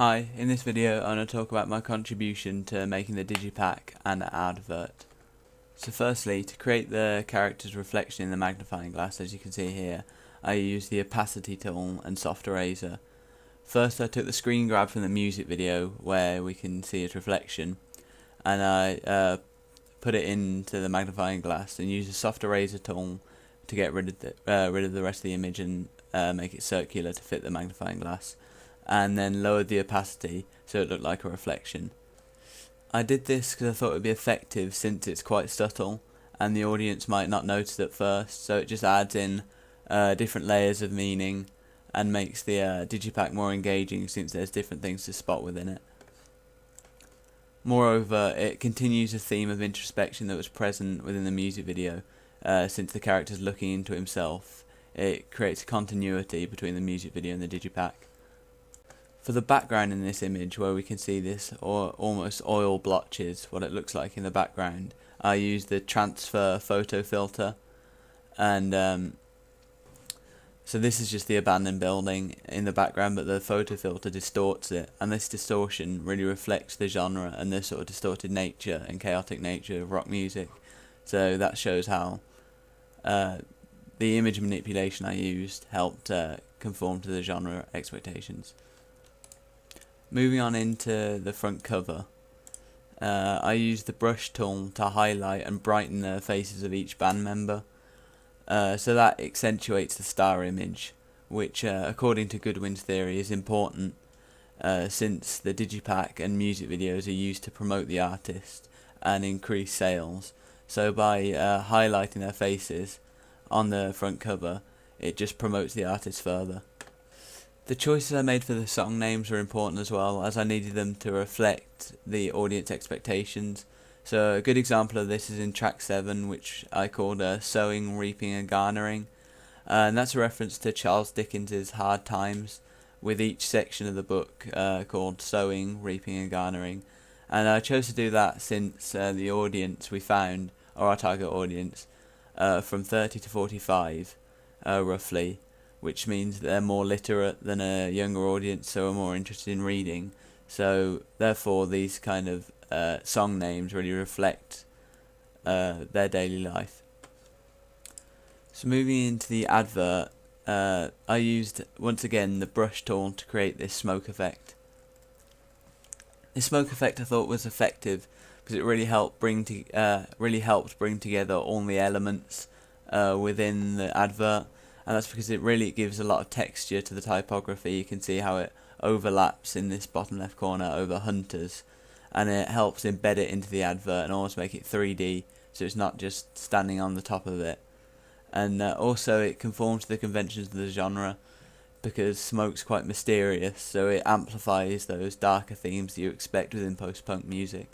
Hi, in this video I'm going to talk about my contribution to making the Digipak and advert. So firstly, to create the character's reflection in the magnifying glass, as you can see here, I used the opacity tool and soft eraser. First I took the screen grab from the music video where we can see its reflection, and I put it into the magnifying glass and used the soft eraser tool to get rid of the rest of the image and make it circular to fit the magnifying glass, and then lowered the opacity so it looked like a reflection. I did this because I thought it would be effective since it's quite subtle and the audience might not notice at first, so it just adds in different layers of meaning and makes the Digipak more engaging since there's different things to spot within it. Moreover, it continues a theme of introspection that was present within the music video. Since the character's looking into himself, it creates a continuity between the music video and the Digipak. For the background in this image, where we can see this almost oil blotches, what it looks like in the background, I used the transfer photo filter, and so this is just the abandoned building in the background, but the photo filter distorts it, and this distortion really reflects the genre and the sort of distorted nature and chaotic nature of rock music. So that shows how the image manipulation I used helped conform to the genre expectations. Moving on into the front cover, I used the brush tool to highlight and brighten the faces of each band member, so that accentuates the star image, which according to Goodwin's theory is important since the Digipak and music videos are used to promote the artist and increase sales. So by highlighting their faces on the front cover, it just promotes the artist further. The choices I made for the song names were important as well, as I needed them to reflect the audience expectations. So a good example of this is in track 7, which I called Sowing, Reaping and Garnering, and that's a reference to Charles Dickens's Hard Times, with each section of the book called Sowing, Reaping and Garnering. And I chose to do that since the audience we found, or our target audience, from 30 to 45 roughly, which means they're more literate than a younger audience, so are more interested in reading. So therefore these kind of song names really reflect their daily life. So moving into the advert, I used once again the brush tool to create this smoke effect. This smoke effect I thought was effective because it really helped bring together all the elements within the advert. And that's because it gives a lot of texture to the typography. You can see how it overlaps in this bottom left corner over hunters, and it helps embed it into the advert and almost make it 3D, so it's not just standing on the top of it. And also it conforms to the conventions of the genre because smoke's quite mysterious, so it amplifies those darker themes that you expect within post-punk music.